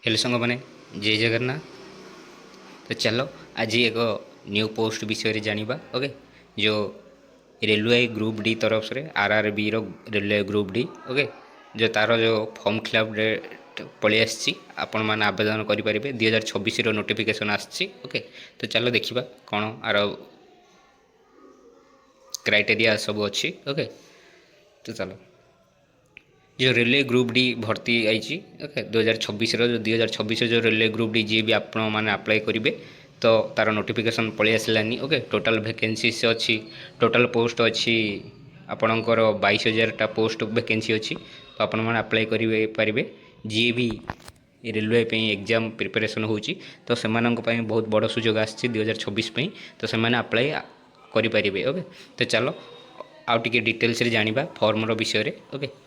Hello सांग मैंने जय जगन्नाथ। तो चलो आज एक न्यू पोस्ट विषय जानिबा। ओके, जो रेलवे ग्रुप डी तरफ से आरआरबी रो रेलवे ग्रुप डी। ओके, जो तार जो फॉर्म फिलअप डेट पलि आसी आपण मैंने आवेदन करेंगे 2026 नोटिफिकेशन आसी। ओके, तो चलो देखा कौन आर क्राइटेरिया सब अच्छी। ओके, तो चलो जो रेलवे ग्रुप डी भर्ती आई। ओके, 2026 जो 2026 जो रेलवे ग्रुप डी जी भी आपण मैंने अप्लाई करेंगे तो तार नोटिफिकेशन पलि आसलानी। ओके, टोटाल वैकेंसीज अच्छी, टोटाल पोस्ट अच्छी आपणकर 22,000 पोस्ट वैकेंसी अच्छी। तो आपण मैंने अप्लाई करेंगे जी भी रेलवे एग्जाम प्रिपरेशन हो तो से बहुत बड़ सुजोग आसी 2026 तो से अप्लाई करेंगे। ओके, तो चलो आउ टिके डिटेल्स रे जानिबा फॉर्म रो विषय रे। ओके,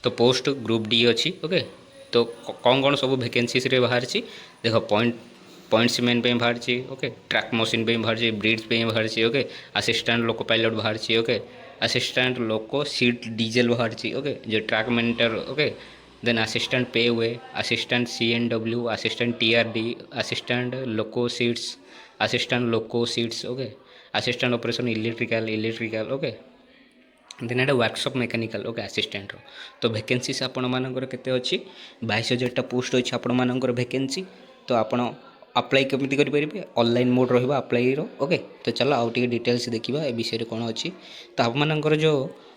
तो पोस्ट ग्रुप डी अच्छी। ओके, तो कौन कौन सब वैकेंसीज रे बाहर देख पॉइंट्स मैन पे बाहर। ओके, ट्रैक मशीन पे बाहर, ब्रिड्स पे बाहर। ओके, असिस्टेंट लोको पायलट बाहर। Okay, assistant loco shed diesel बाहर। ओके, जो track maintainer. Okay, then assistant P way, assistant CNW, assistant TRD, assistant loco sheds, assistant loco sheds. Okay, assistant operation electrical. Okay, then एटा workshop mechanical. Okay, assistant रो तो vacancies आपण मानकर केते अछि 22,000 post अछि आपण मानकर वैकेंसी। तो आपण अप्लाई केमिति करि परिबे, ऑनलाइन मोड रहबा अप्लाई रो। ओके, तो चलो आउ टिके डिटेल्स देखिबा ए विषय रे कोन अछि। तो आपण मानकर जो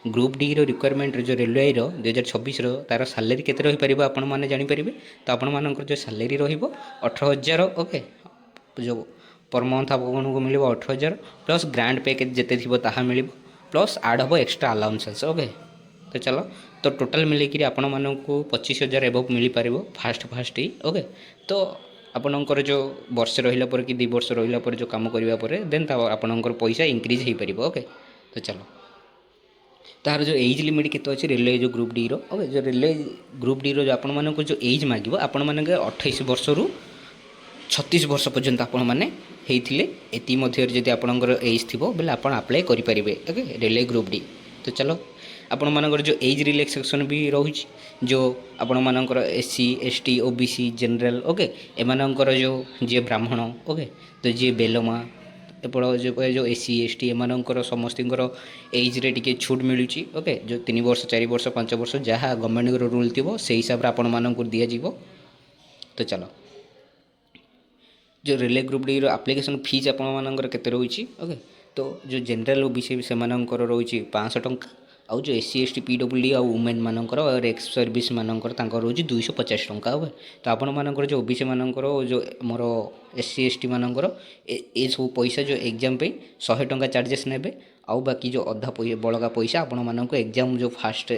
ग्रुप डी रो रिक्वायरमेंट जो रेलवे रो 2026 रो तार सैलरी केते रहि परिबो आपण माने जानि परिबे। तो आपण मानकर जो सैलरी रहिबो 18,000। ओके, जो पर मंथ आपको मिल 18,000 प्लस ग्रांड पैकेज जिते थी ताहा मिल प्लस आड हम एक्सट्रा अलाउंसेस। ओके, तो चलो तो टोटाल मिलकर आपण मानक 25,000 एबव मिल पार फास्ट ही। ओके, तो आपणकर जो वर्षे रहा कि 2 वर्ष रहा जो कम करने देन आपणकर पैसा इंक्रीज हो पार। ओके, तो चलो तार जो एज लिमिट केते अच्छे रेलवे जो ग्रुप डी रो। ओके, जो रेलवे ग्रुप डी रो जो आपण मानक जो एज मागिबो आपण मानक 28 वर्ष रु 36 वर्ष पर्यंत आपण मैंने होते एति मध्य जदि आपंकर एज थी बोले आप अप्लाई करेंगे। Okay, railway group D. तो चलो आपण मानकर जो एज रिलैक्सेशन भी रही जो आपण मानकर SC ST OBC general. Okay, एमानकर जो जी ब्राह्मण। ओके, तो जी बेलमा एपड़ जो SC ST एमानकर समस्तर एज रे टिके छूट मिलूँ। ओके, जो 3 वर्ष 4 वर्ष 5 वर्ष जहाँ गवर्नमेंट रूल थी से हिसाब से आपण मानक दिज्व। तो चलो जो रेलवे ग्रुप डी रो एप्लिकेशन फीस आपण मानकर केते रही। ओके, तो जो जनरल OBC से रही 500 टंका आउ जो SC ST PWD आ वुमेन मानकर और एक्स सर्विस मानकर रोज 250 टंका। ओके, तो आपण मानकर जो OBC मानकर जो मोर SC ST मानकर ए सब पैसा जो एग्जाम पे 100 टंका चार्जेस नेबे आउ बाकी जो अधा बड़का पैसा आपण मानक एग्जाम जो फास्ट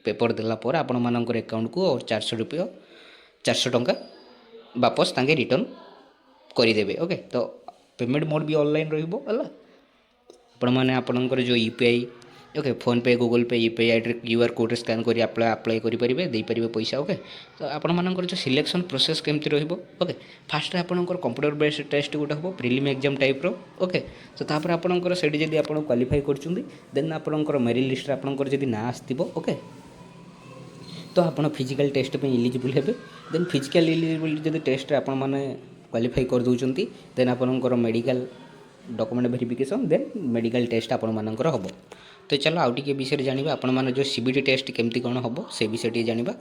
पेपर देला पर आपण मानकर अकाउंट को और 400 टंका वापस तांगे रिटर्न करदेवे। ओके, तो पेमेंट मोड भी ऑनलाइन रहिबो हला आपण माने आपणकर जो UPI। ओके, फोन पे गूगल पे UPI ID QR code scan करी अप्लाई करि परिबे दे परिबे पैसा। ओके, तो आपण मानकर जो सिलेक्शन प्रोसेस केमति रहिबो। ओके, फास्ट आपणकर कंप्यूटर बेस्ड टेस्ट गोटे हम प्रिलिम एग्जाम टाइप रो। ओके, तो तापर आपणकर सेठी जदि आपण क्वालिफाई करछुंदी देन आपणकर मेरिट लिस्ट आपणकर जदि ना आस्तिबो। ओके, तो आपण फिजिकल टेस्ट पे एलिजिबल हेबे। देन फिजिकल एलिजिबिलिटी जदि टेस्ट आपण माने क्वालिफाई कर दउचंती देन आपणकर medical document verification then medical test आपण मानकर हम। तो चलो आउ टिके विषय जानिबा आपण माने जो CBT टेस्ट केमती कोन हम से विषय टी जानिबा।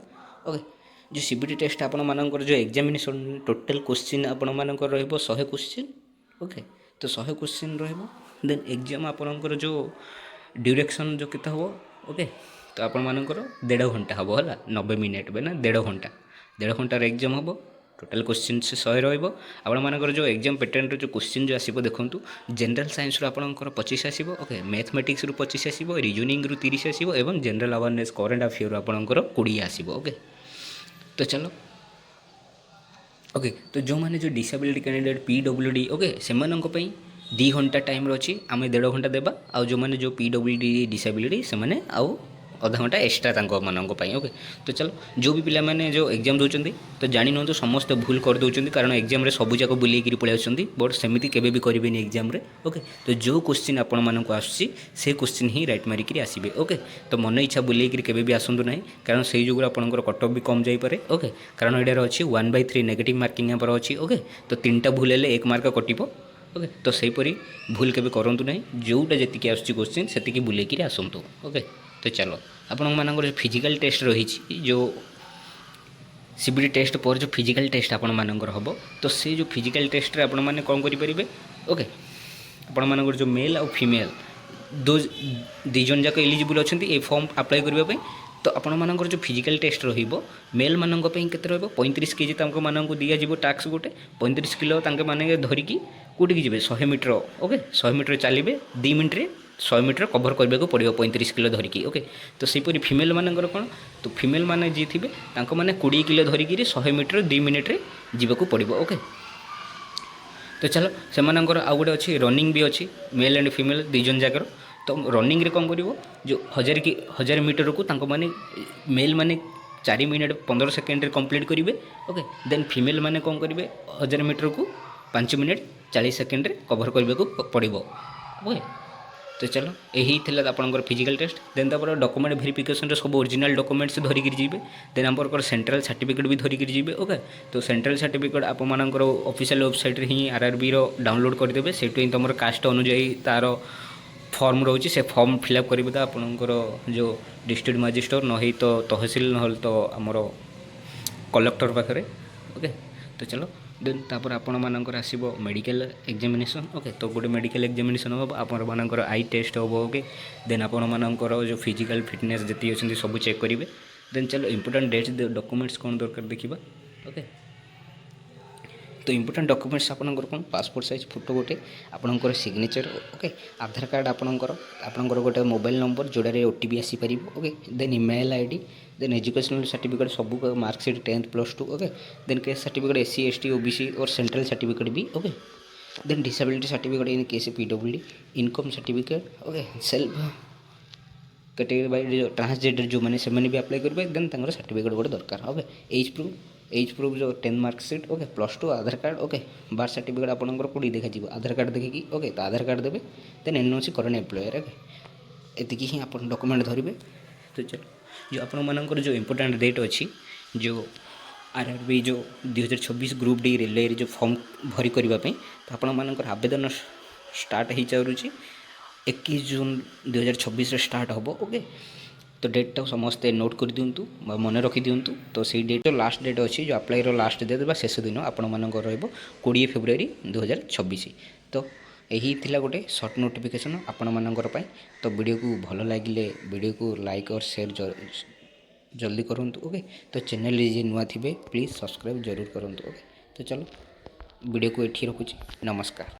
ओके, जो CBT टेस्ट आपण मानकर जो एग्जामिनेशन टोटल क्वेश्चन आपण मानकर रहइबो 100 क्वेश्चन। ओके, तो 100 क्वेश्चन रहइबो देन एग्जाम आपणकर जो ड्यूरेक्शन जो केते हो। ओके, तो आपण मानकर 1.5 घंटा हम हला 90 मिनिट बे ना 1.5 घंटा 1.5 घंटार एग्जाम हम। टोटाल क्वेश्चन से 100 रहिबो आपण मानकर जो एग्जाम पैटर्न जो क्वेश्चन जो आसीबो देखंतु जनरल साइंस रो आपणकर 25 आसीबो। ओके, मैथमेटिक्स रो 25 आसीबो, रीजनिंग रो 30 आसीबो एवं जनरल अवेयरनेस करंट अफेयर रो आपणकर 20 आसीबो। ओके, तो चलो ओके, तो जो माने जो डिसेबिलिटी कैंडिडेट PWD। ओके, से मानक पई 2 घंटा टाइम रही आम 1.5 घंटा देवा। आउ जो माने जो PWD डिसेबिलिटी से माने आउ ଅଧା ଘଣ୍ଟା ଏକ୍ସଟ୍ରା ତାଙ୍କମାନଙ୍କ ପାଇଁ। ଓକେ, ତ ଚାଲ ଯେଉଁ ବି ପିଲାମାନେ ଯେଉଁ ଏକ୍ଜାମ୍ ଦେଉଛନ୍ତି ତ ଜାଣି ନିଅନ୍ତୁ ସମସ୍ତେ ଭୁଲ କରିଦେଉଛନ୍ତି, କାରଣ ଏକ୍ଜାମ୍ରେ ସବୁଯାକ ବୁଲେଇକିରି ପଳେଇ ଆସୁଛନ୍ତି। ବଟ୍ ସେମିତି କେବେ ବି କରିବେନି ଏକ୍ଜାମ୍ରେ। ଓକେ, ତ ଯେଉଁ କୋଶ୍ଚିନ୍ ଆପଣମାନଙ୍କୁ ଆସୁଛି ସେ କୋଶ୍ଚିନ୍ ହିଁ ରାଇଟ୍ ମାରିକିରି ଆସିବେ। ଓକେ, ତ ମନ ଇଚ୍ଛା ବୁଲେଇକିରି କେବେ ବି ଆସନ୍ତୁ ନାହିଁ, କାରଣ ସେଇ ଯୋଗୁଁ ଆପଣଙ୍କର କଟଅଫ୍ ବି କମ୍ ଯାଇପାରେ। ଓକେ, କାରଣ ଏଇଟାର ଅଛି 1/3 ନେଗେଟିଭ୍ ମାର୍କିଂ ଆମର ଅଛି। ଓକେ, ତ 3ଟା ଭୁଲ ହେଲେ 1 ମାର୍କ କଟିବ। ଓକେ, ତ ସେହିପରି ଭୁଲ କେବେ କରନ୍ତୁ ନାହିଁ, ଯେଉଁଟା ଯେତିକି ଆସୁଛି କୋଶ୍ଚିନ୍ ସେତିକି ବୁଲେଇକିରି ଆସନ୍ତୁ। ଓକେ, ତ ଚାଲ ଆପଣମାନଙ୍କର ଫିଜିକାଲ୍ ଟେଷ୍ଟ ରହିଛି, ଯେଉଁ ସିବିଟି ଟେଷ୍ଟ ପରେ ଯେଉଁ ଫିଜିକାଲ୍ ଟେଷ୍ଟ ଆପଣମାନଙ୍କର ହେବ, ତ ସେ ଯେଉଁ ଫିଜିକାଲ୍ ଟେଷ୍ଟରେ ଆପଣମାନେ କ'ଣ କରିପାରିବେ। ଓକେ, ଆପଣମାନଙ୍କର ଯେଉଁ ମେଲ୍ ଆଉ ଫିମେଲ୍ ଦୁଇ ଜଣ ଯାକ ଏଲିଜିବୁଲ୍ ଅଛନ୍ତି ଏ ଫର୍ମ ଆପ୍ଲାଏ କରିବା ପାଇଁ। ତ ଆପଣମାନଙ୍କର ଯେଉଁ ଫିଜିକାଲ୍ ଟେଷ୍ଟ ରହିବ ମେଲ୍ମାନଙ୍କ ପାଇଁ କେତେ ରହିବ, 35 କେଜି ତାଙ୍କମାନଙ୍କୁ ଦିଆଯିବ ଟାସ୍କ ଗୋଟେ। 35 କିଲୋ ତାଙ୍କମାନେ ଧରିକି କେଉଁଠିକି ଯିବେ, 100 ମିଟର। ଓକେ, 100 ମିଟର ଚାଲିବେ 2 ମିନିଟ୍ରେ 100 ମିଟର କଭର୍ କରିବାକୁ ପଡ଼ିବ 35 କିଲୋ ଧରିକି। ଓକେ, ତ ସେହିପରି ଫିମେଲ୍ମାନଙ୍କର କ'ଣ, ତ ଫିମେଲ୍ମାନେ ଯିଏ ଥିବେ ତାଙ୍କମାନେ 20 କିଲୋ ଧରିକିରି 100 ମିଟର 2 ମିନିଟ୍ରେ ଯିବାକୁ ପଡ଼ିବ। ଓକେ, ତ ଚାଲ ସେମାନଙ୍କର ଆଉ ଗୋଟେ ଅଛି ରନିଂ ବି ଅଛି, ମେଲ୍ ଆଣ୍ଡ ଫିମେଲ୍ ଦୁଇ ଜଣ ଯାକର। ତ ରନିଂରେ କ'ଣ କରିବ, ଯେଉଁ 1000 ମିଟରକୁ ତାଙ୍କମାନେ ମେଲ୍ ମାନେ 4 ମିନିଟ୍ 15 ସେକେଣ୍ଡରେ କମ୍ପ୍ଲିଟ୍ କରିବେ। ଓକେ, ଦେନ୍ ଫିମେଲ୍ ମାନେ କ'ଣ କରିବେ, 1000 ମିଟରକୁ 5 ମିନିଟ୍ 40 ସେକେଣ୍ଡରେ କଭର୍ କରିବାକୁ ପଡ଼ିବ। ଓକେ, ତ ଚାଲ ଏହି ଥିଲା ଆପଣଙ୍କର ଫିଜିକାଲ୍ ଟେଷ୍ଟ। ଦେନ୍ ତାପରେ ଡକୁମେଣ୍ଟ ଭେରିଫିକେସନ୍ରେ ସବୁ ଅରିଜିନାଲ୍ ଡକୁମେଣ୍ଟସ୍ ଧରିକିରି ଯିବେ। ଦେନ୍ ଆପଣଙ୍କର ସେଣ୍ଟ୍ରାଲ୍ ସାର୍ଟିଫିକେଟ୍ ବି ଧରିକିରି ଯିବେ। ଓକେ, ତ ସେଣ୍ଟ୍ରାଲ୍ ସାର୍ଟିଫିକେଟ୍ ଆପଣମାନଙ୍କର ଅଫିସିଆଲ୍ ୱେବସାଇଟ୍ରେ ହିଁ RRBର ଡାଉନଲୋଡ଼୍ କରିଦେବେ। ସେଇଠୁ ହିଁ ତୁମର କାଷ୍ଟ ଅନୁଯାୟୀ ତା'ର ଫର୍ମ ରହୁଛି, ସେ ଫର୍ମ ଫିଲ୍ଅପ୍ କରିବେ ତ ଆପଣଙ୍କର ଯେଉଁ ଡିଷ୍ଟ୍ରିକ୍ଟ ମାଜିଷ୍ଟ୍ରେଟ୍, ନହେଲେ ତ ତହସିଲ, ନହେଲେ ତ ଆମର କଲେକ୍ଟର ପାଖରେ। ଓକେ, ତ ଚାଲ ଦେନ୍ ତାପରେ ଆପଣମାନଙ୍କର ଆସିବ ମେଡ଼ିକାଲ୍ ଏକ୍ଜାମିନେସନ୍। ଓକେ, ତ ଗୋଟେ ମେଡ଼ିକାଲ୍ ଏକ୍ଜାମିନେସନ୍ ହେବ, ଆପଣମାନଙ୍କର ଆଇ ଟେଷ୍ଟ ହେବ। ଓକେ, ଦେନ୍ ଆପଣମାନଙ୍କର ଯେଉଁ ଫିଜିକାଲ୍ ଫିଟନେସ୍ ଯେତିକି ଅଛନ୍ତି ସବୁ ଚେକ୍ କରିବେ। ଦେନ୍ ଚାଲ ଇମ୍ପୋର୍ଟାଣ୍ଟ ଡେଟ୍ସ ଡକୁମେଣ୍ଟସ୍ କ'ଣ ଦରକାର ଦେଖିବା। ଓକେ, ତ ଇମ୍ପୋର୍ଟାଣ୍ଟ ଡକୁମେଣ୍ଟସ୍ ଆପଣଙ୍କର କ'ଣ, ପାସପୋର୍ଟ ସାଇଜ୍ ଫଟୋ ଗୋଟେ, ଆପଣଙ୍କର ସିଗ୍ନେଚର୍। ଓକେ, ଆଧାର କାର୍ଡ଼ ଆପଣଙ୍କର ଗୋଟେ ମୋବାଇଲ୍ ନମ୍ବର ଯେଉଁଟାରେ OTP ଆସିପାରିବ। Okay, then email ID, then educational certificate ସବୁ, marksheet 10th +2। Okay, then case certificate SC ST OBC और सेंट्रल सर्टिफिकेट भी। Okay, then disability certificate in case PWD, income certificate. Okay, self category by transgender जो मैंने से भी apply करेंगे। Then तंगर certificate गोटे दरकार। ओके, एज प्रूफ जो 10 marksheet. Okay, +2 Aadhaar card. Okay, birth certificate आपंकर कौटी देखा आधार कार्ड देखिए। ओके, तो आधार कार्ड देवे। Then NOC current employer. Okay, एतिकी ही आप डॉक्यूमेंट धरवे। तो चलो जो आपण मानकर जो इम्पोर्टाट डेट अच्छी, जो RRB जो 2026 ग्रुप डी रेलवे जो फॉर्म भरी करने, तो आपण मानकर आवेदन स्टार्ट हो सारूँ 21 जून 2026 स्टार्ट हम। ओके, तो डेटा समस्ते नोट कर दिंतु, मन रखी दिंतु। तो सही डेट लास्ट डेट अच्छी, जो अप्लाई लास्ट डेट बा शेष दिन आपण मानकर रहिबो 20 फेब्रुआरी 2026। तो यही थिला गोटे सर्ट नोटिफिकेशन आपण मानकर पाई। तो वीडियो को भल लगे वीडियो को लाइक और शेयर जल्दी करूँ। ओके, तो चैनल जी नुआ थे प्लीज़ सब्सक्राइब जरूर करूँ। ओके, तो चलो वीडियो को एठी रखुची। नमस्कार।